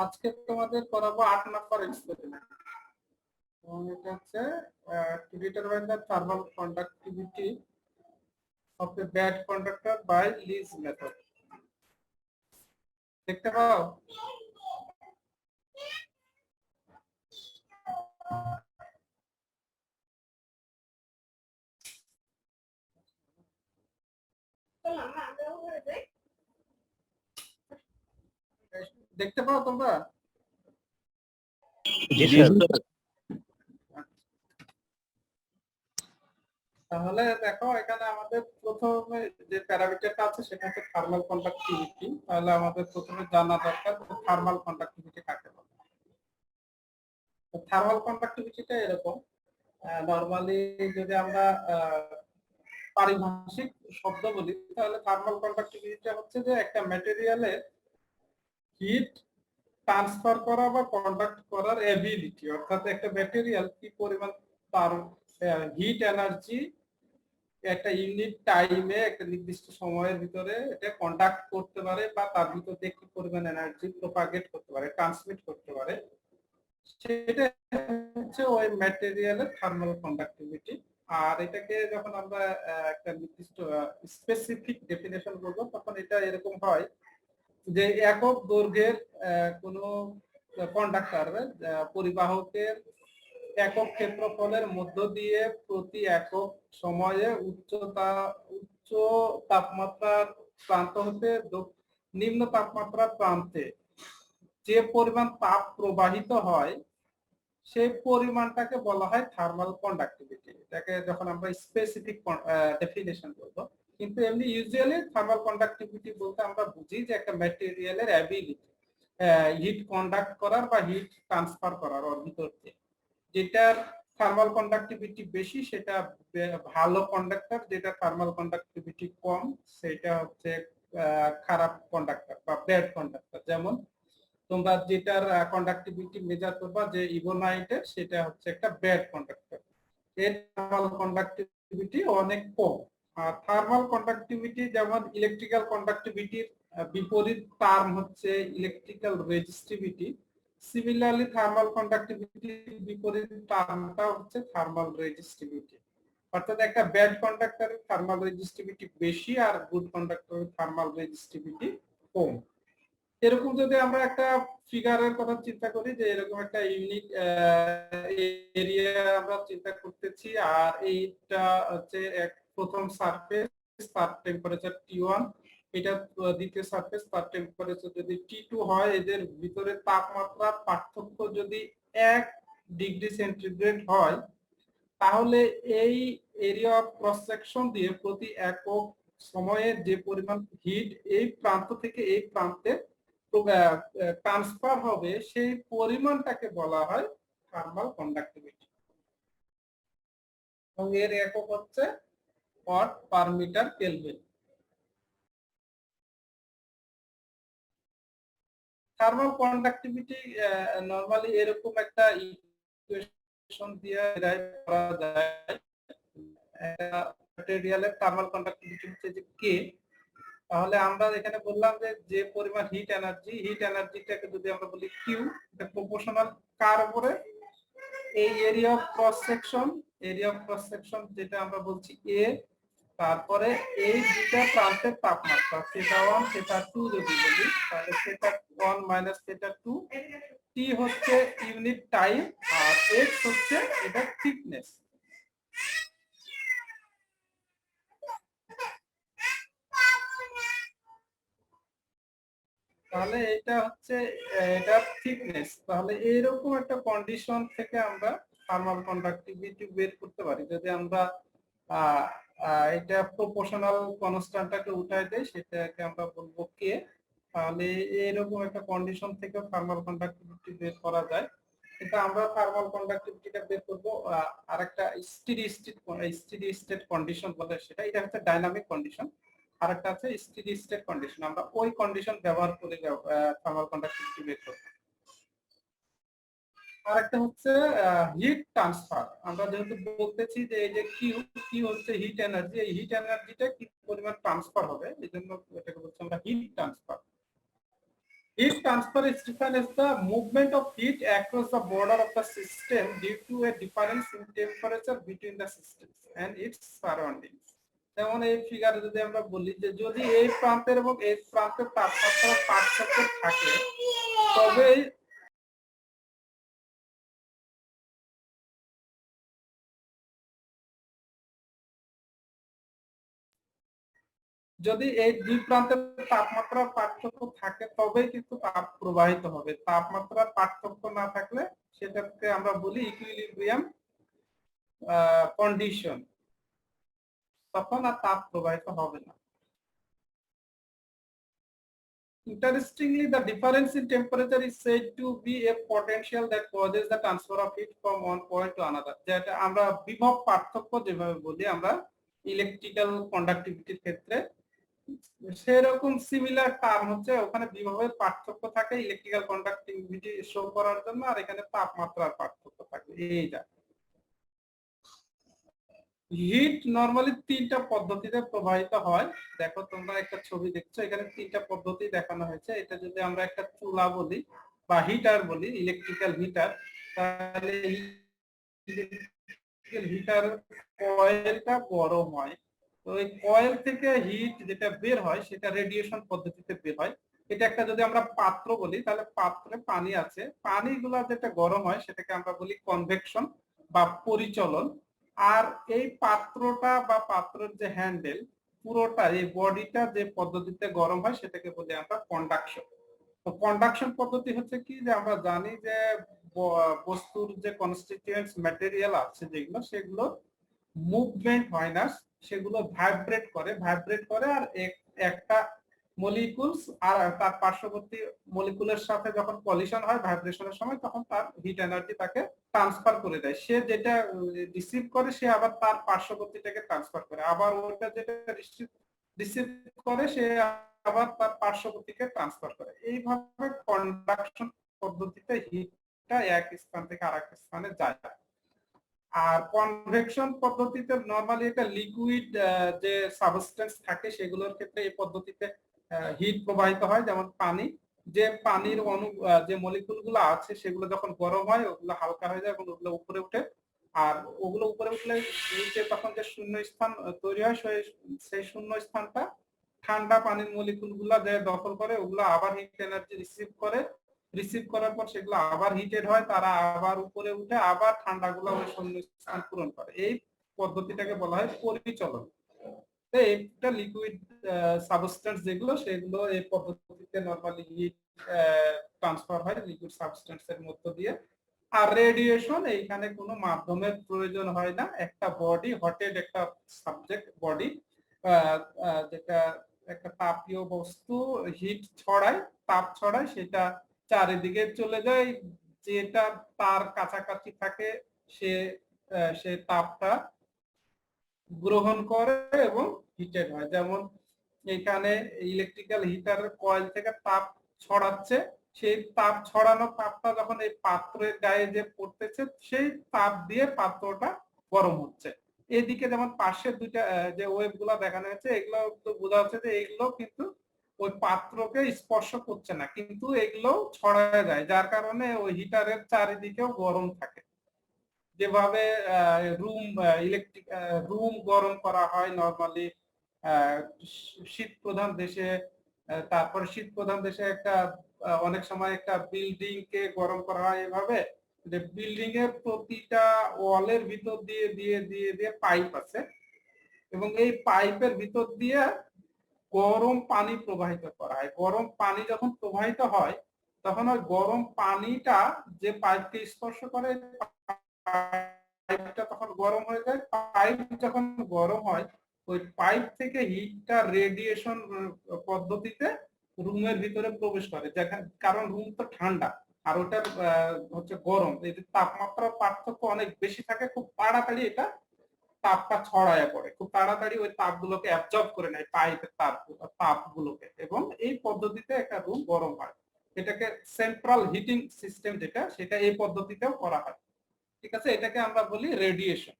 আজকে তোমাদের করাবো 8 নাম্বার এক্সপেরিমেন্ট। এবং এটা হচ্ছে to determine the thermal conductivity of the bad conductor by Lees method. দেখতে পাও? দেখতে পাও তোমরা? জি স্যার। তাহলে দেখো এখানে আমাদের প্রথমে যে প্যারামিটারটা আছে সেটা হচ্ছে থার্মাল কন্ডাক্টিভিটি। তাহলে আমাদের প্রথমে জানা দরকার থার্মাল কন্ডাক্টিভিটি কাকে বলে। থার্মাল কন্ডাক্টিভিটিটা এরকম, নরমালি যদি আমরা পারিভাষিক শব্দ বলি তাহলে থার্মাল কন্ডাক্টিভিটি হচ্ছে যে একটা ম্যাটেরিয়ালের হিট ট্রান্সফার করা বা কন্ডাক্ট করার এবিলিটি, অর্থাৎ একটা ম্যাটেরিয়াল কি পরিমাণ তার হিট এনার্জি একটা ইউনিট টাইমে একটা নির্দিষ্ট সময়ের ভিতরে এটা কন্ডাক্ট করতে পারে বা তার ভিতর দিয়ে কি পরিমাণ এনার্জি প্রপাগেট করতে পারে, ট্রান্সমিট করতে পারে, সেটা হচ্ছে ওই ম্যাটেরিয়ালের থার্মাল কন্ডাক্টিভিটি। আর এটাকে যখন আমরা একটা নির্দিষ্ট স্পেসিফিক ডেফিনেশন করব তখন এটা এরকম হয় যে একক দৈর্ঘ্যের কোনো কন্ডাক্টর পরিবাহকের একক ক্ষেত্রফলের মধ্য দিয়ে প্রতি একক সময়ে উচ্চ তাপমাত্রার প্রান্ত হতে নিম্ন তাপমাত্রার প্রান্তে যে পরিমাণ তাপ প্রবাহিত হয় সেই পরিমাণটাকে বলা হয় থার্মাল কন্ডাক্টিভিটি। এটাকে যখন আমরা স্পেসিফিক ডেফিনেশন করব, কিন্তু এমনি ইউজুয়ালি থার্মাল কন্ডাক্টিভিটি বলতে আমরা বুঝি যে একটা ম্যাটেরিয়ালের অ্যাবিলিটি হিট কন্ডাক্ট করার বা হিট ট্রান্সফার করার ওর ভিতর থেকে। যেটার থার্মাল কন্ডাক্টিভিটি বেশি সেটা ভালো কন্ডাক্টর, যেটা থার্মাল কন্ডাক্টিভিটি কম সেটা হচ্ছে খারাপ কন্ডাক্টর বা ব্যাড কন্ডাক্টর। যেমন তোমরা যেটার কন্ডাক্টিভিটি মেজার করবা যে ইভোনাইটের, সেটা হচ্ছে একটা ব্যাড কন্ডাক্টর, এর থার্মাল কন্ডাক্টিভিটি অনেক কম। আর থার্মাল কন্ডাক্টিভিটি যেমন ইলেকট্রিক্যাল কন্ডাক্টিভিটির বিপরীত টার্ম হচ্ছে ইলেকট্রিক্যাল রেজিস্টিভিটি, সিমিলারলি থার্মাল কন্ডাক্টিভিটির বিপরীত টার্মটা হচ্ছে থার্মাল রেজিস্টিভিটি। অর্থাৎ একটা ব্যাড কন্ডাক্টরের থার্মাল রেজিস্টিভিটি বেশি আর গুড কন্ডাক্টরের থার্মাল রেজিস্টিভিটি কম। এরকম যদি আমরা একটা ফিগারের কথা চিন্তা করি যে এরকম একটা ইউনিট এরিয়া আমরা চিন্তা করতেছি, আর এইটা হচ্ছে এক প্রথম সারফেস, তার টেম্পারেচার T1, এটা দ্বিতীয় সারফেস, তার টেম্পারেচার যদি T2 হয়, এদের ভিতরে তাপমাত্রা পার্থক্য যদি 1 ডিগ্রি সেন্টিগ্রেড হয়, তাহলে এই এরিয়া অফ ক্রস সেকশন দিয়ে প্রতি একক সময়ে যে পরিমাণ হিট এই প্রান্ত থেকে এই প্রান্তে ট্রান্সফার হবে সেই পরিমাণটাকে বলা হয় থার্মাল কন্ডাক্টিভিটি, এবং এর একক হচ্ছে watt per metre kelvin. Thermal conductivity normally এরকম একটা ইকুয়েশন দিয়ে ডিরাইভ করা যায়। ম্যাটেরিয়ালের থার্মাল কন্ডাক্টিভিটি হচ্ছে যে কে। তাহলে আমরা এখানে বললাম যে যে পরিমাণ হিট এনার্জিটাকে যদি আমরা বলি কিউ, এটা প্রপোর্শনাল কার উপরে এই এরিয়া অফ ক্রস সেকশন যেটা আমরা বলছি এ, তারপরে এই দুটো প্রান্তের তাপমাত্রা থিটা 1 থিটা 2 যদি বলি তাহলে থিটা 1 মাইনাস থিটা 2, টি হচ্ছে ইউনিট টাইম আর এক্স হচ্ছে এটা থিকনেস। তাহলে এটা হচ্ছে এটা থিকনেস। তাহলে এইরকম একটা কন্ডিশন থেকে আমরা থার্মাল কন্ডাক্টিভিটি বের করতে পারি। যদি আমরা এটা প্রপোর্শনাল কনস্ট্যান্টটাকে উঠাই দেই, সেটাকে আমরা বলবো কে। তাহলে এইরকম একটা কন্ডিশন থেকে থার্মাল কন্ডাক্টিভিটি বের করা যায়। কিন্তু আমরা থার্মাল কন্ডাক্টিভিটিটা বের করব আরেকটা স্টেডি স্টেট কন্ডিশন বলে সেটা, এটা হচ্ছে ডাইনামিক কন্ডিশন। আরেকটা আছে স্টেডি স্টেট কন্ডিশন, আমরা ওই কন্ডিশন ব্যবহার করে থার্মাল কন্ডাক্টিভিটি বের করব। আরেকটা হচ্ছে হিট ট্রান্সফার। আমরা যেহেতু বলতেছি যে এই যে কি হচ্ছে হিট এনার্জি, এই হিট এনার্জিটা কি পরিমাণ ট্রান্সফার হবে, এই জন্য এটাকে বলছি আমরা heat transfer. Heat transfer is defined as the movement of heat across the border of the system due to a difference in temperature between the systems and its surroundings. যেমন এই ফিগারে যদি আমরা বলি যে যদি এই প্রান্তের এবং এই প্রান্তের তাপমাত্রার পার্থক্য থাকে তবে যদি এই দুই প্রান্তের তাপমাত্রার পার্থক্য থাকে তবেই কিন্তু তাপ প্রবাহিত হবে। তাপমাত্রার পার্থক্য না থাকলে সেটাকে আমরা বলি ইকুইলিব্রিয়াম কন্ডিশন, তখন আর তাপ প্রবাহিত হবে না। Interestingly, the difference in temperature is said to be a potential that causes the transfer of heat from one point to another. যেটা আমরা বিভব পার্থক্য যেভাবে বলি আমরা ইলেকট্রিক্যাল কন্ডাক্টিভিটির ক্ষেত্রে, সেরকম সিমিলার টার্ম হচ্ছে ওখানে বিভবের পার্থক্য থাকে ইলেকট্রিক্যাল কন্ডাক্টিভিটি শো করার জন্য, আর এখানে তাপমাত্রার পার্থক্য থাকে। এই যা হিট নরমালি তিনটা পদ্ধতিতে প্রবাহিত হয়। দেখো তোমরা একটা ছবি দেখছো, এখানে তিনটা পদ্ধতি দেখানো হয়েছে। এটা যদি আমরা একটা চুলা বলি বা হিটার বলি, ইলেকট্রিক্যাল হিটার, তাহলে হিটার কয়েলটা গরম হয়, তো এই কয়েল থেকে হিট যেটা বের হয় সেটা রেডিয়েশন পদ্ধতিতে বের হয়। এটা একটা যদি আমরা পাত্র বলি তাহলে পাত্রে পানি আছে, পানিগুলা যেটা গরম হয় সেটাকে আমরা বলি কনভেকশন বা পরিচলন। আর এই পাত্রটা বা পাত্রের যে হ্যান্ডেল পুরোটা এই বডিটা যে পদ্ধতিতে গরম হয় সেটাকে বলি আমরা কন্ডাকশন। তো কন্ডাকশন পদ্ধতি হচ্ছে কি, যে আমরা জানি যে বস্তুর যে কনস্টিটিউয়েন্টস ম্যাটেরিয়াল আছে যেগুলো, সেগুলো মুভমেন্ট হয় না, সেগুলো ভাইব্রেট করে আর একটা মলিকুলস আর তার পার্শ্ববর্তী মলিকুলের সাথে যখন কলিশন হয় ভাইব্রেশনের সময়, তখন তার হিট এনার্জি তাকে ট্রান্সফার করে দেয়। সে যেটা রিসিভ করে সে আবার তার পার্শ্ববর্তীটাকে ট্রান্সফার করে, আবার ওটা যেটা রিসিভ করে সে আবার তার পার্শ্ববর্তীকে ট্রান্সফার করে। এইভাবে কন্ডাকশন পদ্ধতিতে হিটটা এক স্থান থেকে আরেক স্থানে যায়। আর কনভেকশন পদ্ধতিতে নরমালি একটা লিকুইড যে সাবস্টেন্স থাকে সেগুলোর ক্ষেত্রে এই পদ্ধতিতে হিট প্রবাহিত হয়। যেমন পানি, যে পানির অণু যে মলিকুল গুলো আছে সেগুলো যখন গরম হয় ওগুলো হালকা হয়ে যায় এবং ওগুলো উপরে উঠে, আর ওগুলো উপরে উঠলে নিচে তখন যে শূন্য স্থান তৈরি হয় সেই শূন্য স্থানটা ঠান্ডা পানির মলিকুল গুলা যে দখল করে, ওগুলো আবার হিট এনার্জি রিসিভ করার পর সেগুলো আবার হিটেড হয়, তারা আবার উপরে উঠে আবার ঠান্ডা গুলা ওই শূন্য স্থান পূরণ করে। এই পদ্ধতিটাকে বলা হয় পরিচলন। এটা লিকুইড সাবস্টেন্স যেগুলো সেগুলো এই পদ্ধতিতে নরমালি হিট ট্রান্সফার হয় লিকুইড সাবস্টেন্স এর মধ্য দিয়ে। আর রেডিয়েশন, এইখানে কোনো মাধ্যমের প্রয়োজন হয় না, একটা বডি হটেড একটা সাবজেক্ট বডি যেটা একটা তাপীয় বস্তু হিট ছড়ায়, তাপ ছড়ায়, সেটা চারিদিকে চলে যায়, যেটা তার কাছাকাছি থাকে সে সে তাপটা গ্রহণ করে এবং হিটেড হয়। যেমন এখানে ইলেকট্রিক্যাল হিটারের কয়েল থেকে তাপ ছড়াচ্ছে, সেই তাপ ছড়ানো তাপটা যখন এই পাত্রের গায়ে যে পড়তেছে সেই তাপ দিয়ে পাত্রটা গরম হচ্ছে। এদিকে যেমন পাশের দুইটা যে ওয়েভ গুলা দেখানো হয়েছে এগুলো তো বোঝা যাচ্ছে যে এগুলো কিন্তু ওই পাত্রকে স্পর্শ করছে না, কিন্তু এগুলো ছড়ায় যায়, যার কারণে ওই হিটারের চারিদিকেও গরম থাকে। যেভাবে রুম ইলেকট্রিক রুম গরম করা হয় নরমালি শীত প্রধান দেশে, তারপরে শীত প্রধান দেশে একটা অনেক সময় একটা বিল্ডিং কে গরম করা হয় এভাবে যে বিল্ডিং এর প্রতিটা ওয়ালের ভিতর দিয়ে দিয়ে দিয়ে দিয়ে পাইপ আছে এবং এই পাইপের ভিতর দিয়ে গরম পানি প্রবাহিত করা হয়। গরম পানি যখন প্রবাহিত হয় তখন ওই গরম পানিটা যে পাইপকে স্পর্শ করে পাইপটা তখন গরম হয়ে যায়। পাইপ যখন গরম হয় ওই পাইপ থেকে হিটটা রেডিয়েশন পদ্ধতিতে রুমের ভিতরে প্রবেশ করে, কারণ রুম তো ঠান্ডা আর ওটার হচ্ছে গরম, এই তাপমাত্রার পার্থক্য অনেক বেশি থাকে, খুব তাড়াতাড়ি এটা তাপটা ছড়ায় পড়ে, খুব তাড়াতাড়ি ওই তাপগুলোকে অ্যাবজর্ব করে নেয় পাইপের তাপগুলোকে, এবং এই পদ্ধতিতে একটা রুম গরম হয়। এটাকে সেন্ট্রাল হিটিং সিস্টেম যেটা, সেটা এই পদ্ধতিতেও করা হয়। ঠিক আছে, এটাকে আমরা বলি রেডিয়েশন।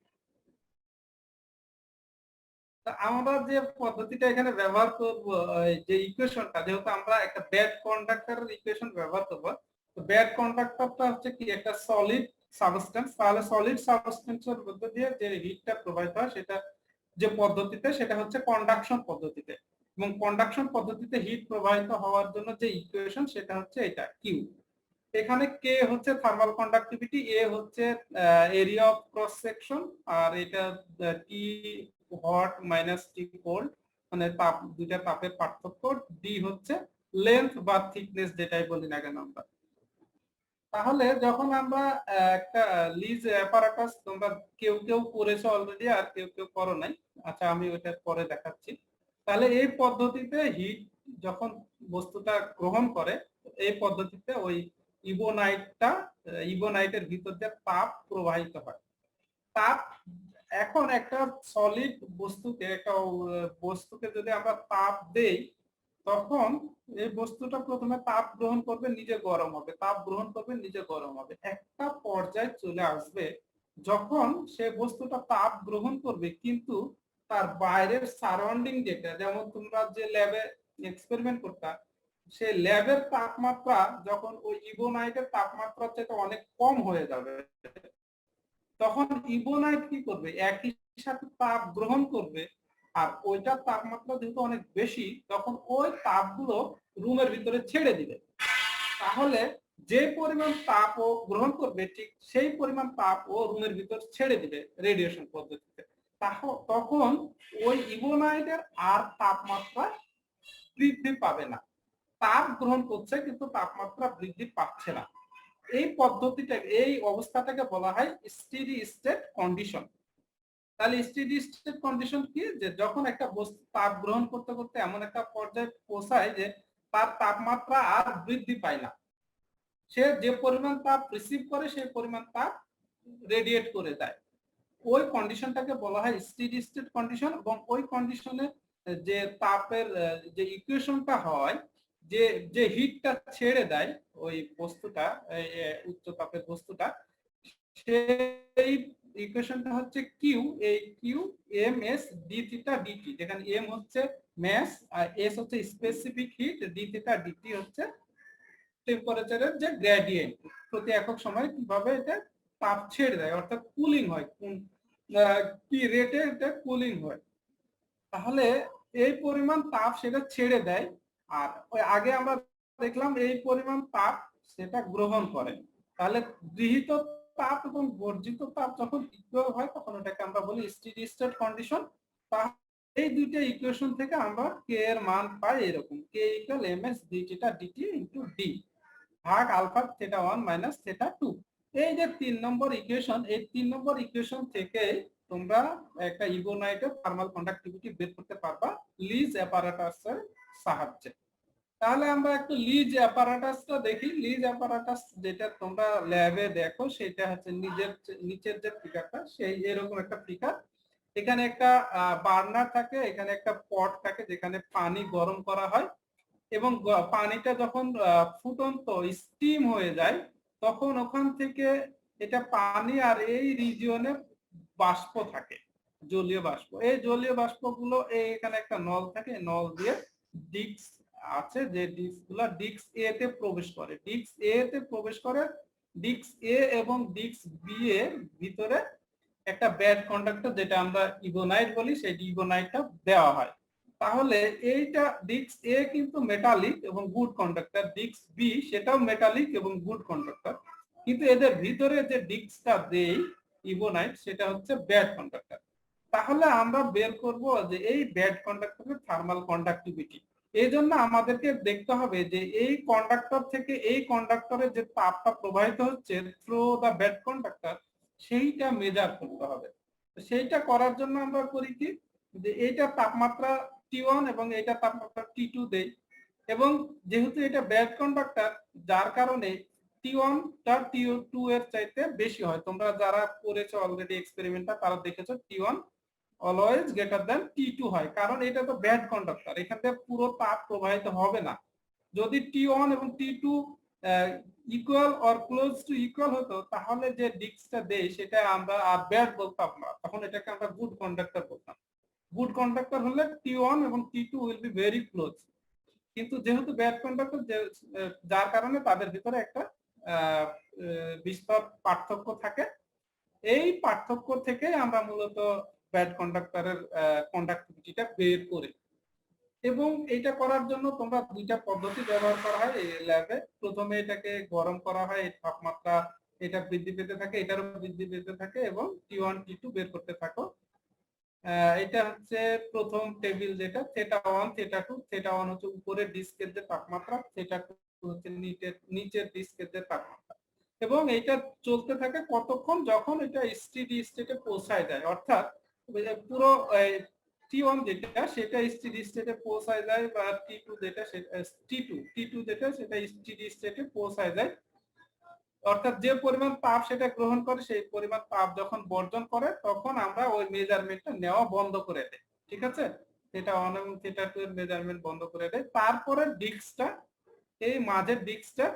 তা আমরা যে পদ্ধতিটা এখানে ব্যবহার করব, যে ইকুয়েশনটা, যেহেতু আমরা একটা ব্যাড কন্ডাক্টরের ইকুয়েশন ব্যবহার করব, তো ব্যাড কন্ডাক্টরটা হচ্ছে কি একটা সলিড সাবস্টেন্স, তাহলে সলিড সাবস্টেন্সের মধ্য দিয়ে যে হিটটা প্রবাহিত হয় সেটা যে পদ্ধতিতে, সেটা হচ্ছে কন্ডাকশন পদ্ধতিতে। এবং কন্ডাকশন পদ্ধতিতে হিট প্রবাহিত হওয়ার জন্য যে ইকুয়েশন সেটা হচ্ছে এটা কিউ। এখানে কে হচ্ছে থার্মাল কন্ডাক্টিভিটি, এ হচ্ছে এরিয়া অফ ক্রস সেকশন, আর এটা টি হট মাইনাস টি কোল্ড, মানে তাপ, দুইটা তাপের পার্থক্য। ডি হচ্ছে লেন্থ বা থিকনেস, যেটাই বলি না কেন আমরা। তাহলে যখন আমরা একটা লিজ অ্যাপারাটাস, তোমরা কেউ কেউ করেছো অলরেডি আর কেউ কেউ করো নাই, আচ্ছা আমি ওইটা পরে দেখাচ্ছি। তাহলে এই পদ্ধতিতে হিট যখন বস্তুটা গ্রহণ করে, এই পদ্ধতিতে ওই ইবোনাইটটা, ইবোনাইটের ভিতর দিয়ে তাপ প্রবাহিত হয়। তাপ, এখন একটা সলিড বস্তুকে, একটা বস্তুকে যদি আমরা তাপ দেই, তখন এই বস্তুটা প্রথমে তাপ গ্রহণ করবে, নিজে গরম হবে, তাপ গ্রহণ করবে, নিজে গরম হবে। একটা পর্যায়ে চলে আসবে যখন সে বস্তুটা তাপ গ্রহণ করবে, কিন্তু তার বাইরের সারাউন্ডিং যেটা, যেমন তোমরা যে ল্যাবে এক্সপেরিমেন্ট করতা, সেই ল্যাবের তাপমাত্রা যখন ওই ইবোনাইটের তাপমাত্রার চাইতে অনেক কম হয়ে যাবে, তখন ইবোনাইট কি করবে, একই সাথে তাপ গ্রহণ করবে, আর ওইটার তাপমাত্রা যেহেতু অনেক বেশি, তখন ওই তাপগুলো রুমের ভিতরে ছেড়ে দিবে। তাহলে যে পরিমাণ তাপ ও গ্রহণ করবে, ঠিক সেই পরিমাণ তাপ ও রুমের ভিতর ছেড়ে দিবে রেডিয়েশন পদ্ধতিতে। তখন ওই ইবোনাইটের আর তাপমাত্রা বৃদ্ধি পাবে না। তাপ গ্রহণ করছে কিন্তু তাপমাত্রা বৃদ্ধি পাচ্ছে না। এই পদ্ধতিটা, এই অবস্থাটাকে বলা হয় স্টেডি স্টেট কন্ডিশন। তাহলে স্টেডি স্টেট কন্ডিশন কি, যে যখন একটা বস্তু তাপ গ্রহণ করতে করতে এমন একটা পর্যায়ে পৌঁছায় যে তার তাপমাত্রা আর বৃদ্ধি পায় না, সে যে পরিমাণ তাপ রিসিভ করে সেই পরিমাণ তাপ রেডিয়েট করে দেয়। ওই কন্ডিশনটাকে বলা হয় স্টেডি স্টেট কন্ডিশন। এবং ওই কন্ডিশনে যে তাপের যে ইকুয়েশনটা হয়, যে যে হিটটা ছেড়ে দেয় ওই বস্তুটা, উচ্চ তাপের বস্তুটা, সেই ইকুয়েশনটা হচ্ছে কিউ, এই Q M S D theta D T, যেখানে এম হচ্ছে ম্যাস, আর এস হচ্ছে specific heat, D theta D T হচ্ছে টেম্পারেচারের যে গ্রেডিয়েন্ট, প্রতি একক সময় কিভাবে এটা তাপ ছেড়ে দেয়, অর্থাৎ কুলিং হয়, কোন কি রেটে এটা কুলিং হয়। তাহলে এই পরিমাণ তাপ সেটা ছেড়ে দেয়, আর ওই আগে আমরা দেখলাম এই পরিমাণ তাপ সেটা গ্রহণ করে। তাহলে গৃহীত তাপ এবং বর্জিত তাপ যখন ইকুয়াল হয়, তখন এটাকে আমরা বলি স্টেডি স্টেট কন্ডিশন। এই দুইটা ইকুয়েশন থেকে আমরা কে এর মান পাই এরকম, K equal M S D theta DT into D ভাগ আলফা থিটা 1 মাইনাস থিটা 2। এই যে 3 নম্বর ইকুয়েশন, এই 3 নম্বর ইকুয়েশন থেকে তোমরা একটা ইবোনাইটের থার্মাল কন্ডাক্টিভিটি বের করতে পারবা লিজ অ্যাপারাটাসের সাহায্যে। তাহলে আমরা একটু লিজ অ্যাপারাটাসটা দেখি। লিজ অ্যাপারাটাস যেটা তোমরা ল্যাবে দেখো, সেটা হচ্ছে নিচের যে ফিগারটা, সেই এরকম একটা ফিগার। এখানে একটা বার্নার থাকে, এখানে একটা পট থাকে যেখানে পানি গরম করা হয়, এবং পানিটা যখন ফুটন্ত স্টিম হয়ে যায়, তখন ওখান থেকে এটা পানি আর এই রিজিয়নে বাষ্প থাকে, জলীয় বাষ্প। এই জলীয় বাষ্পগুলো এখানে একটা নল থাকে, নল দিয়ে ডিস্ক আছে, যে ডিস্ক গুলা ডিস্ক এ তে প্রবেশ করে, ডিস্ক এ তে প্রবেশ করে, ডিস্ক এ এবং ডিস্ক বি এর ভিতরে একটা ব্যাড কন্ডাক্টর, যেটা আমরা ইবোনাইট বলি, সেই ইবোনাইটটা দেওয়া হয়। তাহলে এইটা ডিস্ক এ কিন্তু মেটালিক এবং গুড কন্ডাক্টর, ডিস্ক বি সেটাও মেটালিক এবং গুড কন্ডাক্টর, কিন্তু এদের ভিতরে যে ডিস্কটা দেই ইবোনাইট, সেটা হচ্ছে ব্যাড কন্ডাক্টর। তাহলে আমরা বের করব যে এই ব্যাড কন্ডাক্টরের থার্মাল কন্ডাক্টিভিটি। এই জন্য আমাদেরকে দেখতে হবে যে এই কন্ডাক্টর থেকে এই কন্ডাক্টরে যে তাপটা প্রবাহিত হচ্ছে থ্রু দা ব্যাড কন্ডাক্টর, সেইটা মেজার করতে হবে। সেইটা করার জন্য আমরা করি কি, যে এইটা তাপমাত্রা T1 এবং এইটা তাপমাত্রা T2 দেই, এবং যেহেতু এটা ব্যাড কন্ডাক্টর, যার কারণে T1 টা T2 এর চাইতে বেশি হয়। তোমরা যারা করেছো অলরেডি এক্সপেরিমেন্টটা, তারা দেখেছো T1 always greater than T2 হয়, কারণ এটা তো ব্যাড কন্ডাক্টর, এখান থেকে পুরো তাপ প্রবাহিত হবে না। যদি T1 এবং T2 equal or close two equal হতো, তাহলে যে ডিস্কটা দেই সেটা আমরা আর ব্যাড বলতাম না, তখন এটাকে আমরা গুড কন্ডাক্টর বলতাম। গুড কন্ডাক্টর হলে T1 এবং T2 will be very close, কিন্তু যেহেতু ব্যাড কন্ডাক্টর, যার কারণে তাদের ভিতরে একটা বিস্তর পার্থক্য থাকে। এই পার্থক্য থেকে আমরা মূলত ব্যাড কন্ডাক্টরের কন্ডাক্টিভিটিটা বের করি। এবং এটা করার জন্য তোমরা দুইটা পদ্ধতি ব্যবহার করা হয় এই ল্যাবে। প্রথমে এটাকে গরম করা হয়, এই তাপমাত্রা এটা বৃদ্ধি পেতে থাকে, এটারও বৃদ্ধি পেতে থাকে, এবং T1 T2 বের করতে থাকো। এটা হচ্ছে প্রথম টেবিল, যেটা θ1 θ2। θ1 হচ্ছে উপরের ডিস্কের যে তাপমাত্রা, θ2 হচ্ছে নিচের ডিস্কের যে তাপমাত্রা। এবং এটা চলতে থাকে কতক্ষণ, যখন এটা স্টেডি স্টেটে পৌঁছায় যায়, অর্থাৎ পুরো T1 যেটা সেটা স্টেডি স্টেটে পৌঁছায় যায়, বা T2 যেটা সেটা T2 যেটা সেটা স্টেডি স্টেটে পৌঁছায় যায়। অর্থাৎ যে পরিমাণ তাপ সেটা গ্রহণ করে, সেই পরিমাণ তাপ যখন বর্জন করে, তখন আমরা ওই মেজারমেন্টটা নেওয়া বন্ধ করে দেই। ঠিক আছে, θ1 এবং θ2 এর মেজারমেন্ট বন্ধ করে দেয়। তারপরে ডিস্কটা, এই মাঝের ডিস্কটা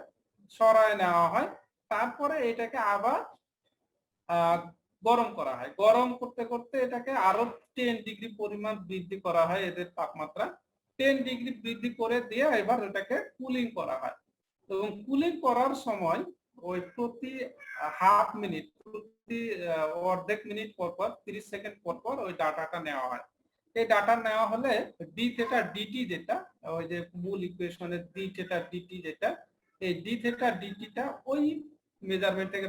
সরায় নেওয়া হয়। তারপরে এটাকে আবার গরম করা হয়। গরম করতে করতে এটাকে আরো 10 ডিগ্রি পরিমাণ বৃদ্ধি করা হয়, এদের তাপমাত্রা 10 ডিগ্রি বৃদ্ধি করে দিয়ে এবার এটাকে কুলিং করা হয়। এবং কুলিং করার সময় ওই প্রতি হাফ মিনিট, প্রতি অর্ধেক মিনিট পর পর, 30 সেকেন্ড পর পর ওই ডাটাটা নেওয়া হয়। এই ডাটা নেওয়া হলে ডি থেটা ডিটি, যেটা ওই যে মূল ইকুয়েশনের ডি থেটা ডিটি, যেটা এই ডি থেটা ডিটিটা ওই মেজারমেন্ট থেকে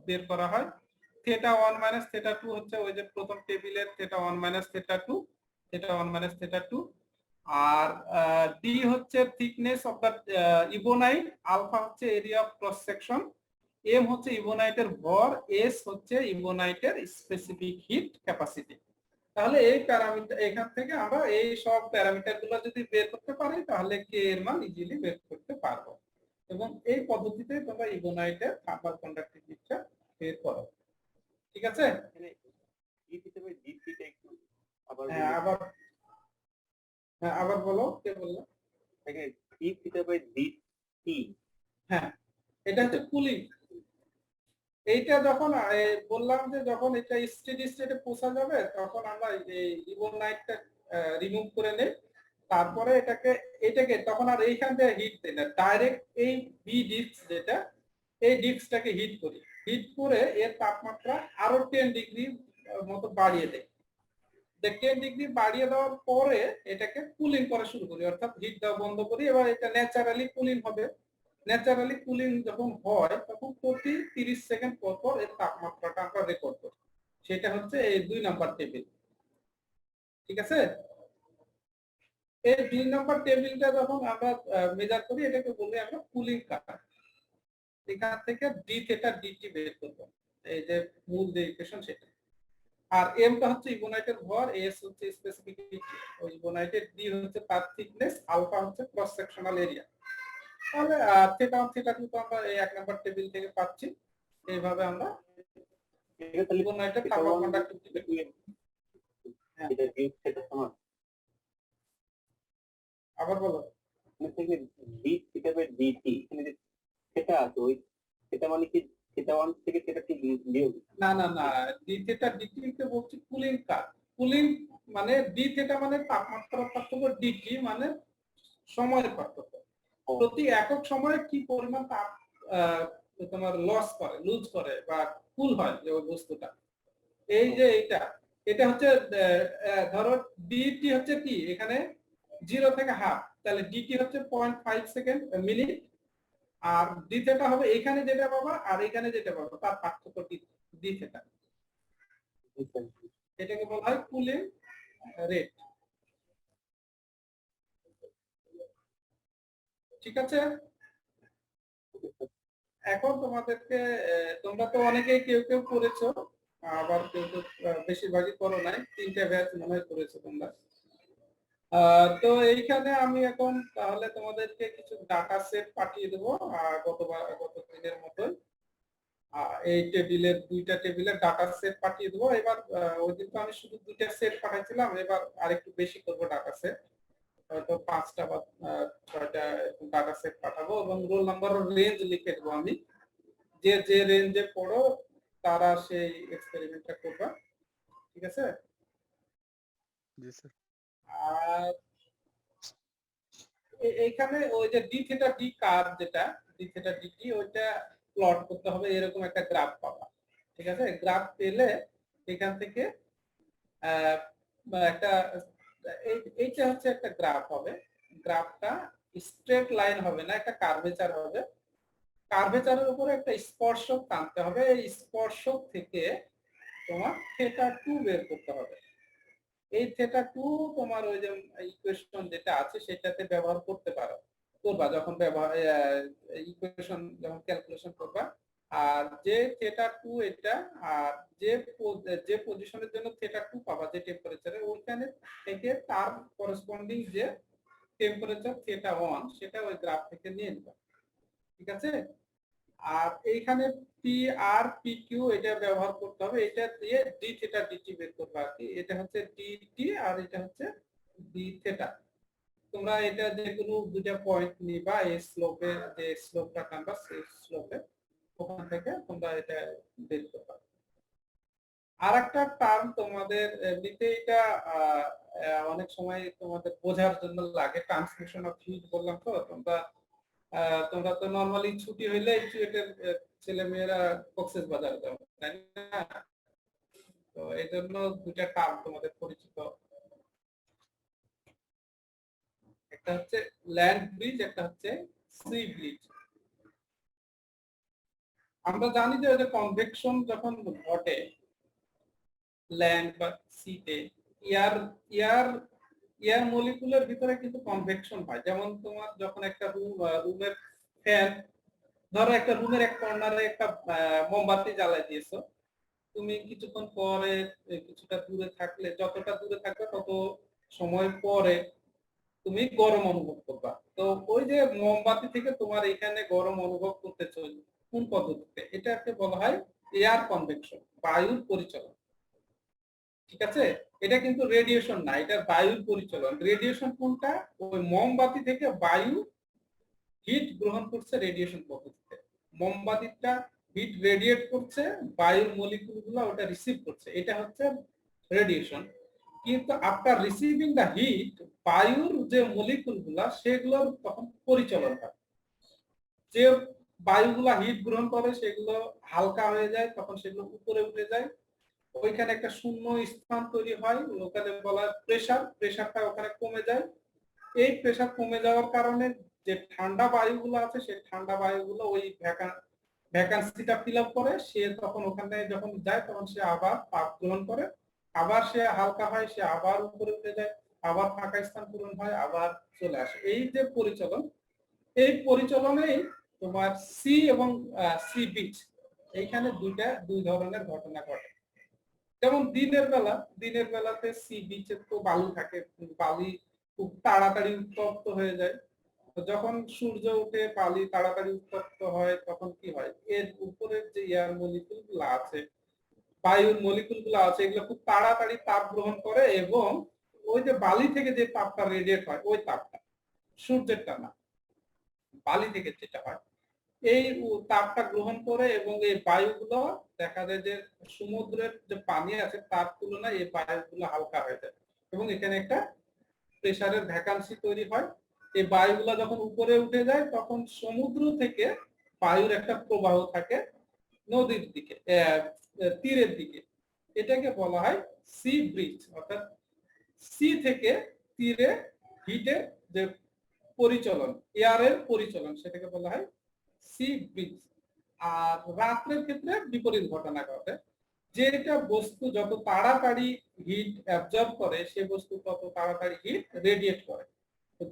বের করা হয়। θ1 - θ2 হচ্ছে ওই যে প্রথম টেবিলের θ1 - θ2, θ1 - θ2। আর ডি হচ্ছে thickness of the ebonite, alpha হচ্ছে area of cross section, M হচ্ছে ইবোনাইটের ভর, এস হচ্ছে ইবোনাইটের স্পেসিফিক হিট ক্যাপাসিটি। তাহলে এই প্যারামিটার, এখান থেকে আমরা এই সব প্যারামিটার গুলো যদি বের করতে পারি, তাহলে কে এর মান ইজিলি বের করতে পারবো। এবং এই পদ্ধতিতে তোমরা ইবোনাইটের থার্মাল কন্ডাক্টিভিটিটা বের করো। ঠিক আছে, আবার বলো, কে বললো? হ্যাঁ, এটা হচ্ছে কুলিং। এইটা যখন বললাম যে যখন এটা স্টেডি স্টেটে পৌঁছা যাবে, তখন আমরা এই ইবোনাইটটা রিমুভ করে নেই। তারপরে এটাকে তখন আর এইখান থেকে হিট দেয় না, ডাইরেক্ট এই বি ডিস্ক, যেটা এই ডিস্কটাকে হিট করি। হিট করে এর তাপমাত্রা আরো 10 ডিগ্রি মতো বাড়িয়ে দেয়। 10 ডিগ্রি বাড়িয়ে দেওয়ার পরে এটাকে কুলিং করা শুরু করি, অর্থাৎ হিট দেওয়া বন্ধ করি। এবার এটা ন্যাচারালি কুলিং হবে। ন্যাচারালি কুলিং যখন হয়, তখন প্রতি 30 সেকেন্ড পর পর এর তাপমাত্রাটা আমরা রেকর্ড করি। সেটা হচ্ছে এই 2 নাম্বার টেবিল। ঠিক আছে, এই 2 নাম্বার টেবিলটা যখন আমরা মেজার করি, এটাকে বলি আমরা কুলিং কার্ভ। এখান থেকে ডি থেটা ডিটি বের করব, এই যে মূল যে ইকুয়েশন সেটা। আর এমটা হচ্ছে ইবোনাইটের ভর, এস হচ্ছে স্পেসিফিক হিট ওই ইবোনাইটের, ডি হচ্ছে তার থিকনেস, আলফা হচ্ছে ক্রস সেকশনাল এরিয়া। তাহলে θ1 θ2 তো আমরা এই 1 নাম্বার টেবিল থেকে পাচ্ছি। এইভাবে আমরা ইবোনাইটের থার্মাল কন্ডাক্টিভিটি। আবার বলো, না না না, ডি থেটা ডিটি কে বলছি কুলিং কার্ভ। কুলিং মানে ডি থেটা মানে তাপমাত্রার পার্থক্য, ডিটি মানে সময়ের পার্থক্য। প্রতি একক সময়ে কি পরিমাণ তাপ তোমার লুজ করে বা কুল হয় যে ওই বস্তুটা। এই যে এটা হচ্ছে ধরো ডিটি হচ্ছে কি, এখানে 0 থেকে হাফ, তাহলে ডিটি হচ্ছে 0.5 সেকেন্ড মিনিট। আর ডি থেটা হবে এখানে যেটা পাবা আর এখানে যেটা পাবা, তার পার্থক্য ডি থেটা। এটাকে বলা হয় কুলিং রেট। ঠিক আছে, এখন তোমাদেরকে তোমরা তো অনেকেই কেউ কেউ করেছো, আবার কেউ কেউ বেশিরভাগই করো নাই, 3টে ব্যাচ মনে হয় করেছো তোমরা। তো এইখানে আমি এখন তাহলে তোমাদেরকে কিছু ডাটা সেট পাঠিয়ে দেবো গত দিনের মতোই। এই টেবিলের 2টা টেবিলের ডাটা সেট পাঠিয়ে দেবো। এবার ওই দিন তো আমি শুধু 2টা সেট পাঠাইছিলাম, এবার আরেকটু বেশি করবো ডাটা সেট, হয়তো 5টা বা 6টা ডাটা সেট পাঠাবো, এবং রোল নাম্বার রেঞ্জ লিখে দেবো আমি, যে রেঞ্জে পড়ো তারা সেই এক্সপেরিমেন্টটা করবা। ঠিক আছে। জি স্যার। আর এইখানে ওই যে ডি থিটা ডি কার্ভ যেটা ডি থিটা ডিটি ওইটা প্লট করতে হবে, এরকম একটা গ্রাফ পাবা। ঠিক আছে, গ্রাফ পেলে এখান থেকে একটা এইটা হচ্ছে একটা গ্রাফ হবে। গ্রাফটা স্ট্রেট লাইন হবে না, একটা কার্ভেচার হবে। কার্ভেচারের উপরে একটা স্পর্শক টানতে হবে, এই স্পর্শক থেকে তোমার থিটা 2 বের করতে হবে। এই থিটা 2 তোমার ওই যে ইকুয়েশন যেটা আছে সেটাতে ব্যবহার করতে পারো, করবা যখন ব্যবহার ইকুয়েশন যখন ক্যালকুলেশন করবা। আর যে থিটা 2 এটা, আর যে পজিশনের জন্য থিটা 2 পাবা, যে টেম্পারেচারে, ওইখানে থেকে তার করেসপন্ডিং যে টেম্পারেচার থিটা 1 সেটা ওই গ্রাফ থেকে নিয়ে নিবা। ঠিক আছে, আর এইখানে পি আর পি কিউ এটা ব্যবহার করতে হবে, এটা দিয়ে ডি থিটা ডিটি বের করবে আর কি। এটা হচ্ছে ডিটি আর এটা হচ্ছে ডি থিটা। তোমরা এটা যে কোনো দুইটা পয়েন্ট নিবা, এই স্লোপে যে স্লোপটা টানবা সেই স্লোপে, ওখান থেকে তোমরা এটা বের করবা। আর একটা টার্ম তোমাদের এমনিতে এটা অনেক সময় তোমাদের বোঝার জন্য লাগে, ট্রান্সমিশন অফ হিট বললাম তো। তোমরা তো নরমালি ছুটি হইলে চুয়েটের ছেলে মেয়েরা কক্সেস বাজার যাও, তাই না? তো এই জন্য দুইটা টার্ম তোমাদের পরিচিত, একটা হচ্ছে ল্যান্ড ব্রিজ, একটা হচ্ছে সি ব্রিজ। আমরা জানি যে কনভেকশন যখন ঘটে ল্যান্ড বা সিতে, এয়ার এয়ার এয়ার মলিকুলের ভিতরে কিন্তু কনভেকশন হয়। যেমন তোমার যখন একটা রুমের ফ্যান, ধরো একটা রুমের এক কর্নারে একটা মোমবাতি জ্বালাই দিয়েছো, তুমি কিছুক্ষণ পরে কিছুটা দূরে থাকলে, যতটা দূরে থাকবে তত সময় পরে তুমি গরম অনুভব করবা। তো ওই যে মোমবাতি থেকে তোমার এখানে গরম অনুভব করতেছ কোন পদ্ধতিতে, এটাকে বলা হয় এয়ার কনভেকশন, বায়ুর পরিচলন। ঠিক আছে, এটা কিন্তু রেডিয়েশন না, এটা বায়ুর পরিচলন। রেডিয়েশন কোনটা? ওই মোমবাতি থেকে বায়ু হিট গ্রহণ করছে রেডিয়েশন পদ্ধতিতে। মোমবাতিটা হিট রেডিয়েট করছে, বায়ুর মলিকুলগুলো ওটা রিসিভ করছে, এটা হচ্ছে রেডিয়েশন। কিন্তু আফটার রিসিভিং দা হিট, বায়ুর যে মলিকুলগুলা সেগুলোর তখন পরিচলন হয়। যে বায়ুগুলা হিট গ্রহণ করে সেগুলো হালকা হয়ে যায়, তখন সেগুলো উপরে উঠে যায়, ওইখানে একটা শূন্য স্থান তৈরি হয়, ওখানে বলা প্রেসার, প্রেসারটা ওখানে কমে যায়। এই প্রেসার কমে যাওয়ার কারণে যে ঠান্ডা বায়ুগুলো আছে সেই ঠান্ডা বায়ুগুলো ওই ভ্যাকান্সিটা ফিল আপ করে, সে তখন ওখানে যখন যায় তখন সে আবার তাপ গ্রহণ করে, আবার সে হালকা হয়, সে আবার উপরে উঠে যায়, আবার ফাঁকা স্থান পূরণ হয়, আবার চলে আসে। এই যে পরিচলন, এই পরিচলনেই তোমার সি এবং সি বিচ, এইখানে দুই ধরনের ঘটনা ঘটে। যেমন দিনের বেলাতে সি বিচে তো বালু থাকে, বালি খুব তাড়াতাড়ি উত্তপ্ত হয়ে যায়। যখন সূর্য উঠে বালি তাড়াতাড়ি উত্তপ্ত হয়, তখন কি হয়, এর উপরের যে এয়ার মলিকুল গুলো আছে, বায়ুর মলিকুল গুলো আছে, এগুলো খুব তাড়াতাড়ি তাপ গ্রহণ করে, এবং ওই যে বালি থেকে যে তাপটা রেডিয়েট হয়, ওই তাপটা সূর্যেরটা না, বালি থেকে যেটা হয়, এই তাপটা গ্রহণ করে, এবং এই বায়ুগুলো দেখা যায় যে সমুদ্রের যে পানি আছে তার তুলনায় এই বায়ুগুলো হালকা হয়ে যায়, এবং এখানে একটা প্রেসারের ভ্যাকান্সি তৈরি হয়। এই বায়ুগুলো যখন উপরে উঠে যায় তখন সমুদ্র থেকে বায়ুর একটা প্রবাহ থাকে নদীর দিকে, তীরের দিকে। এটাকে বলা হয় সি ব্রিজ, অর্থাৎ সি থেকে তীরে হিটের যে পরিচলন, এয়ারের পরিচলন, সেটাকে বলা হয় সি ব্রিজ। আর রাত্রের ক্ষেত্রে বিপরীত ঘটনা ঘটে, যেটা বস্তু যত তাড়াতাড়ি হিট অ্যাবজর্ব করে সে বস্তু তত তাড়াতাড়ি হিট রেডিয়েট করে।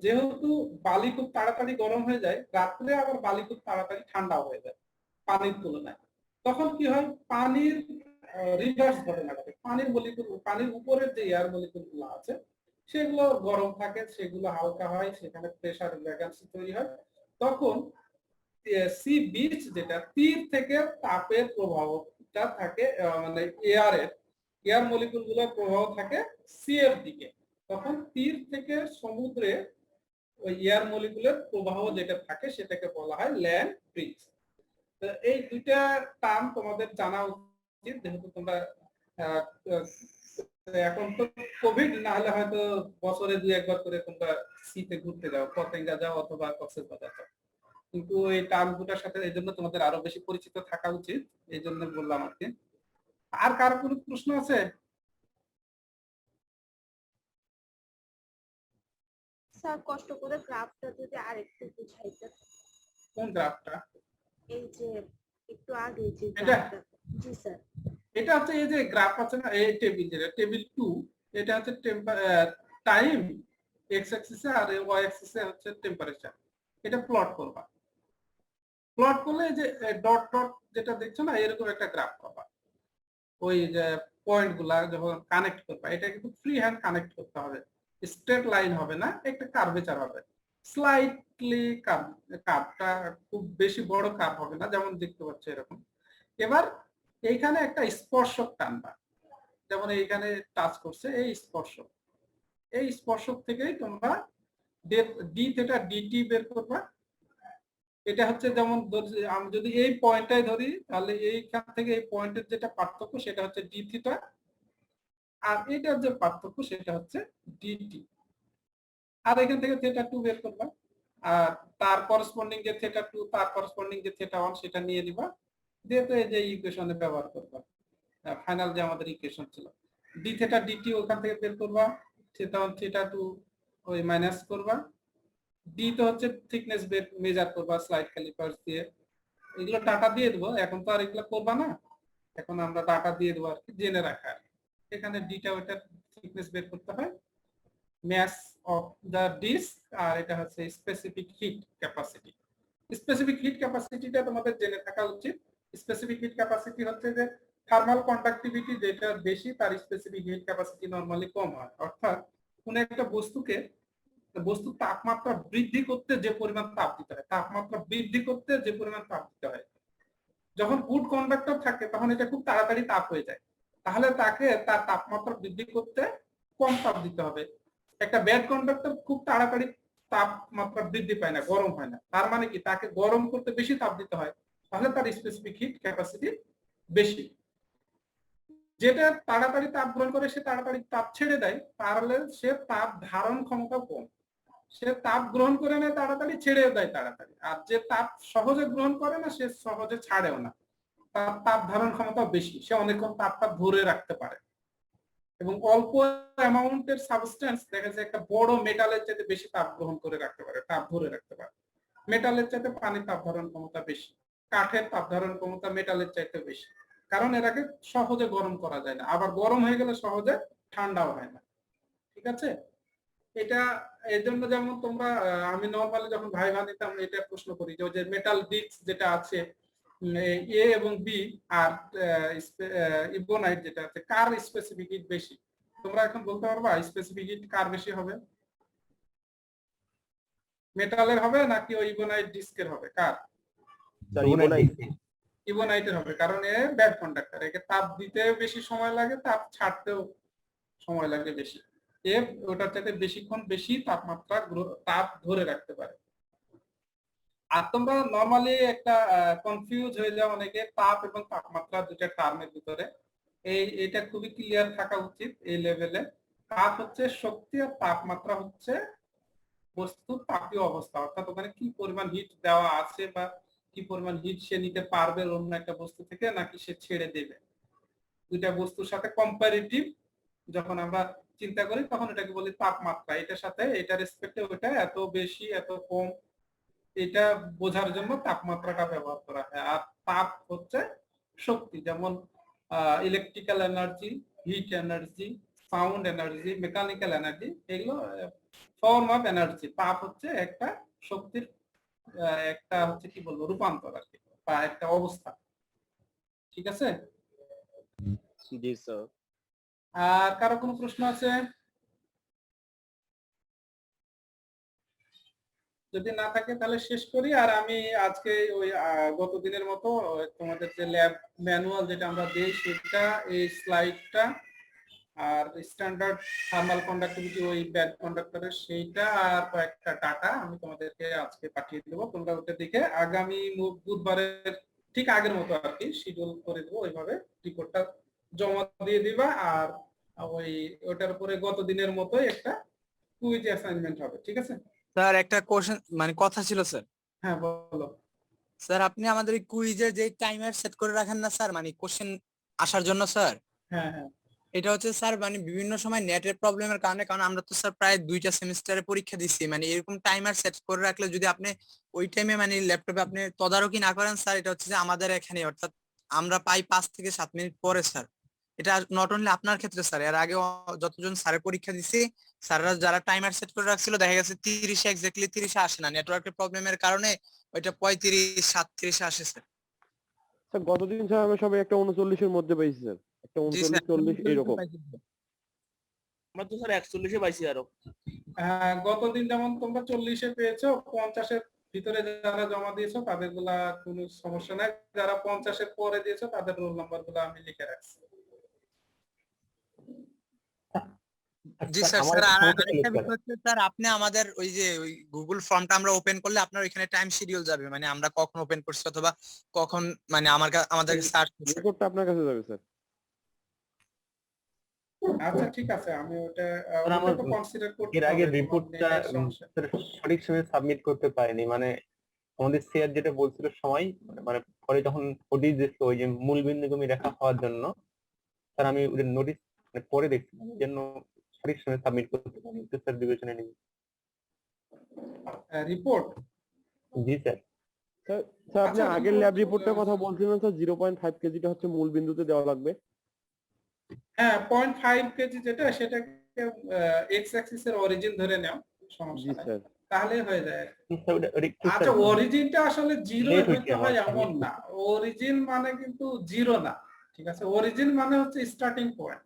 যেহেতু বালি খুব তাড়াতাড়ি গরম হয়ে যায়, রাত্রে আবার বালি খুব তাড়াতাড়ি ঠান্ডা হয়ে যায় পানির তুলনায়। তখন কি হয়, পানির রিভার্স ঘটনা ঘটে। পানির মলিকুল, পানির উপরের যে এয়ার মলিকুল গুলো আছে সেগুলো গরম থাকে, সেগুলো হালকা হয়, সেখানে প্রেসার ভ্যাকান্সি তৈরি হয়। তখন সি বিচ, যেটা তীর থেকে তাপের প্রবাহটা থাকে, মানে এয়ার মলিকুল গুলোর প্রবাহ থাকে সি এর দিকে, তখন তীর থেকে সমুদ্রে ওই এয়ার মলিকুলের প্রবাহ যেটা থাকে সেটাকে বলা হয় ল্যান্ড ব্রিজ। এই দুইটা টার্ম তোমাদের জানা উচিত, যেহেতু তোমরা এখন তো কোভিড, না হলে হয়তো বছরে 2-1 বার করে তোমরা শীতে ঘুরতে যাও, পতেঙ্গা যাও অথবা কক্সবাজার যাও। কিন্তু এই টার্মগুলোর সাথে এই জন্য তোমাদের আরো বেশি পরিচিত থাকা উচিত, এই জন্য বললাম আর কি। আর কারো কোনো প্রশ্ন আছে? স্যার কষ্ট করে গ্রাফটা যদি আরেকটু বুঝাইতেন। কোন গ্রাফটা? এই যে একটু আগে যে এটা? গ্রাফটা। জি স্যার। এটা হচ্ছে এই যে গ্রাফ আছে না, এই টেবিল, যেটা টেবিল 2, এটা হচ্ছে টাইম এক্স অ্যাক্সিসে আর ওয়াই অ্যাক্সিসে হচ্ছে টেম্পারেচার। এটা প্লট করবা। প্লট করলে যে ডট ডট যেটা দেখছো না, এরকম একটা গ্রাফ পাবা। ওই যে পয়েন্ট গুলা যখন কানেক্ট করবা, এটা কিন্তু ফ্রি হ্যান্ড কানেক্ট করতে হবে, স্ট্রেট লাইন হবে না, একটা কার্ভেচার হবে, স্লাইটলি কার্ভটা খুব বেশি বড় কার্ভ হবে না, যেমন দেখতে পাচ্ছ এরকম। এবার এইখানে একটা স্পর্শক টানবা, যেমন এইখানে টাচ করছে, এই স্পর্শক, এই স্পর্শক থেকেই তোমরা ডি থেটা ডিটি বের করবা। এটা হচ্ছে যেমন আমি যদি এই পয়েন্টটাই ধরি, তাহলে এইখান থেকে এই পয়েন্টের যেটা পার্থক্য সেটা হচ্ছে ডি থিটা, আর এটার যে পার্থক্য সেটা হচ্ছে ডিটি। আর এখান থেকে থেটা 2 বের করবা, আর তার করসপন্ডিং যে থেটা 2 তার করসপন্ডিং যে থেটা 1 সেটা নিয়ে দিবা, দিয়ে তো এই যে ইকুয়েশনে ব্যবহার করবা, ফাইনাল যে আমাদের ইকুয়েশন ছিল। ডি থেটা ডিটি ওখান থেকে বের করবা, থেটা 1 থেটা 2 ওই মাইনাস করবা, ডি তো হচ্ছে থিকনেস মেজার করবা স্লাইড ক্যালিপার্স দিয়ে। এগুলো ডাটা দিয়ে দেবো, এখন তো আর এগুলো করবা না, এখন আমরা ডাটা দিয়ে দেবো আর কি, জেনে রাখা আর কি। এখানে ডিটা ওইটার থিকনেস বের করতে হয়, mass of the disk, আর এটা হচ্ছে specific heat capacity. Specific heat ক্যাপাসিটিটা তোমাদের জেনে থাকা উচিত। স্পেসিফিক হিট ক্যাপাসিটি হচ্ছে যে থার্মাল কন্ডাক্টিভিটি যেটা বেশি, তার স্পেসিফিক হিট ক্যাপাসিটি নরমালি কম হয়। অর্থাৎ কোন একটা বস্তুর তাপমাত্রা বৃদ্ধি করতে যে পরিমাণ তাপ দিতে হয়, তাপমাত্রা বৃদ্ধি করতে যে পরিমাণ তাপ দিতে হয়, যখন গুড কন্ডাক্টর থাকে তখন এটা খুব তাড়াতাড়ি তাপ হয়ে যায়, তাহলে তাকে তার তাপমাত্রা বৃদ্ধি করতে কম তাপ দিতে হবে। একটা ব্যাড কন্ডাক্টর খুব তাড়াতাড়ি তাপমাত্রা বৃদ্ধি পায় না, গরম হয় না, তার মানে কি তাকে গরম করতে বেশি তাপ দিতে হয়, তাহলে তার স্পেসিফিক হিট ক্যাপাসিটি বেশি। যেটা তাড়াতাড়ি তাপ গ্রহণ করে সে তাড়াতাড়ি তাপ ছেড়ে দেয়, তাহলে সে তাপ ধারণ ক্ষমতা কম, সে তাপ গ্রহণ করে নেয় তাড়াতাড়ি, ছেড়েও দেয় তাড়াতাড়ি। আর যে তাপ সহজে গ্রহণ করে না, সে সহজে ছাড়েও না, তার তাপ ধারণ ক্ষমতা বেশি, সে অনেকক্ষণ তাপটা ধরে রাখতে পারে। এবং অল্প অ্যামাউন্টের সাবস্টেন্স দেখা যায় একটা বড় মেটালের চাইতে বেশি তাপ গ্রহণ করে রাখতে পারে, তাপ ধরে রাখতে পারে। মেটালের চাইতে পানির তাপ ধারণ ক্ষমতা বেশি, কাঠের তাপ ধারণ ক্ষমতা মেটালের চাইতে বেশি, কারণ এটাকে সহজে গরম করা যায় না, আবার গরম হয়ে গেলে সহজে ঠান্ডাও হয় না। ঠিক আছে? এটা এর জন্য যেমন তোমরা আমি নরমালি যখন ভাইভা নিতাম এটা প্রশ্ন করি যে মেটাল ডিস্ক যেটা আছে এ এবং বি আর ইবোনাইট যেটা আছে, কার স্পেসিফিক হিট বেশি? তোমরা এখন বলতে পারবা স্পেসিফিক হিট কার বেশি হবে? মেটালের হবে নাকি ওই ইবোনাইট ডিস্কের হবে, কার? ইবোনাইটের হবে, কারণ এ ব্যাড কন্ডাক্টর, একে তাপ দিতে বেশি সময় লাগে, তাপ ছাড়তেও সময় লাগে বেশি। এ ওটার চাইতে বেশিক্ষণ বেশি তাপমাত্রা তাপ ধরে রাখতে পারে। আর তোমরা নরমালি একটা কনফিউজ হয়ে যাও অনেকে তাপ এবং তাপমাত্রা দুটা টার্মের ভিতরে, এটা খুবই ক্লিয়ার থাকা উচিত এই লেভেলে। তাপ হচ্ছে শক্তি আর তাপমাত্রা হচ্ছে বস্তুর তাপীয় অবস্থা, অর্থাৎ ওখানে কি পরিমাণ হিট দেওয়া আছে বা কি পরিমাণ হিট সে নিতে পারবে অন্য একটা বস্তু থেকে, নাকি সে ছেড়ে দেবে। দুইটা বস্তুর সাথে কম্পারেটিভ যখন আমরা চিন্তা করি তখন এটাকে বলি তাপমাত্রা, এটার সাথে এটা রেসপেক্টে ওটা এত বেশি এত কম, এটা বোঝার জন্য তাপমাত্রাটা ব্যবহার করা হয়। আর তাপ হচ্ছে শক্তি, যেমন electrical energy, hit energy, sound energy, mechanical energy, এগুলো ফর্ম অফ এনার্জি। তাপ হচ্ছে একটা শক্তির একটা হচ্ছে কি বলবো রূপান্তর আর কি, বা একটা অবস্থা। ঠিক আছে? জি স্যার। আর কারো কোনো প্রশ্ন আছে? যদি না থাকে তাহলে শেষ করি। আর আমি আজকে ওই গত দিনের মতো তোমাদের যে ল্যাব ম্যানুয়াল যেটা আমরা দেই সেটা, এই স্লাইডটা আর স্ট্যান্ডার্ড থার্মাল কন্ডাক্টিভিটি ওই ব্যাড কন্ডাক্টরের সেইটা আর কয়েকটা ডাটা আমি তোমাদেরকে আজকে পাঠিয়ে দেবো, তোমরা ওটা দেখে আগামী বুধবারের ঠিক আগের মতো আর কি শিডিউল করে দেবো, ওইভাবে রিপোর্টটা জমা দিয়ে দিবা। আর ওটার উপরে গত দিনের মতোই একটা কুইজ অ্যাসাইনমেন্ট হবে, ঠিক আছে? স্যার একটা কোশ্চেন মানে কথা ছিল স্যার। হ্যাঁ বলো। স্যার আপনি আমাদের এই কুইজের যে টাইমার সেট করে রাখেন না স্যার, মানে কোশ্চেন আসার জন্য স্যার, হ্যাঁ হ্যাঁ এটা হচ্ছে স্যার মানে বিভিন্ন সময় নেটের প্রবলেমের কারণে, কারণ আমরা তো স্যার প্রায় 2টা সেমিস্টারে পরীক্ষা দিচ্ছি, মানে এরকম টাইমার সেট করে রাখলে যদি আপনি ওই টাইমে মানে ল্যাপটপে আপনি তদারকি না করেন স্যার, এটা হচ্ছে যে আমাদের এখানে অর্থাৎ আমরা পাই 5 থেকে 7 মিনিট পরে স্যার। এটা নট অনলি আপনার ক্ষেত্রে স্যার, এর আগে যতজন স্যারের পরীক্ষা দিছি স্যাররা যারা টাইমার সেট করে রাখছিল দেখা গেছে 30 এক্স্যাক্টলি 30 আসে না, নেটওয়ার্কের প্রবলেমের কারণে ওইটা 35 37 আসে স্যার। স্যার গতদিন স্যার আমরা সবাই একটা 39-এর মধ্যে পাইছি স্যার, একটা জি 39-40 এরকম। আমরা তো স্যার 41-এ পাইছি আরো। গতদিন যেমন তোমরা 40-এ পেয়েছো, 50-এর ভিতরে যারা জমা দিয়েছো তাদের গুলা কোনো সমস্যা নাই, যারা 50-এর পরে দিয়েছো তাদের রোল নাম্বার গুলো আমি লিখে রাখছি। জি স্যার। স্যার আর আরেকটা বিষয় হচ্ছে স্যার, আপনি আমাদের ওই যে ওই গুগল ফর্মটা আমরা ওপেন করলে আপনার ওইখানে টাইম শিডিউল যাবে, মানে আমরা কখন ওপেন করছি অথবা কখন মানে আমাদের সার্চ করছি। রিপোর্টটা আপনার কাছে যাবে স্যার। আচ্ছা ঠিক আছে, আমি ওটা আমার তো কনসিডার করতে এর আগে হবে, রিপোর্টটা নেটের সমস্যা। সঠিক সময়ে সাবমিট করতে পারিনি, মানে আমাদের স্যার যেটা বলছিল সময়, মানে পরে যখন নোটিশ দিচ্ছিল ওই যে মূল বিন্দুভূমি রেখা হওয়ার জন্য, স্যার আমি ওদের নোটিশ মানে পরে দেখছি, এই জন্য সঠিক সময়ে সাবমিট করতে পারিনি, তো স্যার বিবেচনায় নিন। রিপোর্ট জি স্যার। স্যার স্যার আপনি আচ্ছা, আগের report ল্যাব রিপোর্টটার কথা বলছিলেন স্যার, 0.5 কেজিটা হচ্ছে মূল বিন্দুতে দেওয়া লাগবে। হ্যাঁ 0.5 কেজি যেটা, সেটাকে এক্স অ্যাক্সিস এর অরিজিন ধরে নাও, সমস্যা জি নাই, স্যার। তাহলে হয়ে যায়। স্যার ওটা একটু আচ্ছা অরিজিনটা আসলে জিরো Late হইতে হচ্ছে হয় আমার এমন না, অরিজিন মানে কিন্তু জিরো না, ঠিক আছে? অরিজিন মানে হচ্ছে স্টার্টিং পয়েন্ট।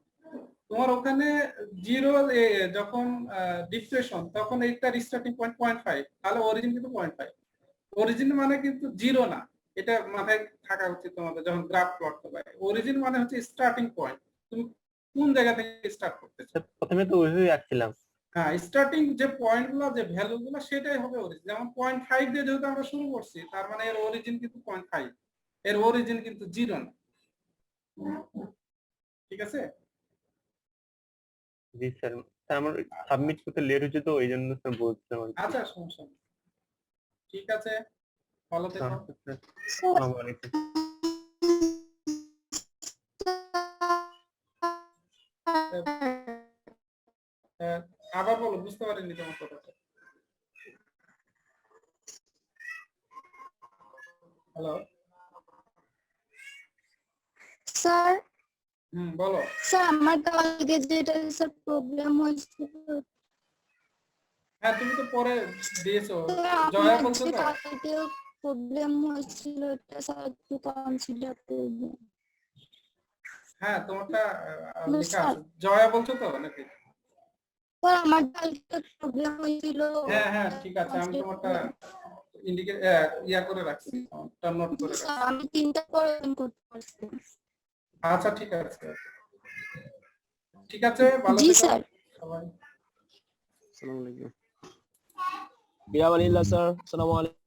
তোমার ওখানে জিরো যখন ডিফ্লেশন, তখন এইটার স্টার্টিং পয়েন্ট 0.5, তাহলে অরিজিন কিন্তু 0.5। অরিজিন মানে কিন্তু জিরো না, এটা মাথায় থাকা উচিত তোমাদের যখন গ্রাফ প্লট করবে। অরিজিন মানে হচ্ছে স্টার্টিং পয়েন্ট, তুমি কোন জায়গা থেকে স্টার্ট করতেছো। স্যার প্রথমে তো ওইভাবেই রাখছিলাম। হ্যাঁ স্টার্টিং যে পয়েন্ট গুলো, যে ভ্যালু গুলো, সেটাই হবে অরিজিন। যেমন 0.5 দিয়ে যেহেতু আমরা শুরু করছি, তার মানে এর অরিজিন কিন্তু 0.5, এর অরিজিন কিন্তু জিরো না, ঠিক আছে? জি স্যার। স্যার আমার সাবমিট করতে লেট হচ্ছে তো এই জন্য স্যার বলছিলাম আর কি। আচ্ছা সমস্যা নেই, ঠিক আছে, ভালো থেকো। আসসালামু আলাইকুম। আবার বলো, বুঝতে পারিনি তোমার কথাটা। হ্যালো, স্যার বলো। স্যার আমার কালকে যেটা স্যার প্রবলেম হয়েছিল, হ্যাঁ তুমি তো পরে দিয়েছো, স্যার জয়া আমার বলছো যে তো? কালকে প্রবলেম হয়েছিল এটা স্যার একটু কনসিডার করবেন। হ্যাঁ তোমারটা লেখা স্যার আছে, জয়া বলছো তো নাকি? স্যার আমার কালকে প্রবলেম হয়েছিল। হ্যাঁ হ্যাঁ ঠিক আছে, আমি তোমারটা ইন্ডিকেট ইয়া করে রাখছি, নোট করে রাখছি। স্যার আমি 3টা পরে করতে পারছি। আচ্ছা ঠিক আছে, ঠিক আছে, ভালো জি থেকো স্যার। সবাই। আসসালামু আলাইকুম। বিয়াবানিল্লাহ স্যার, আসসালামু আলাইকুম।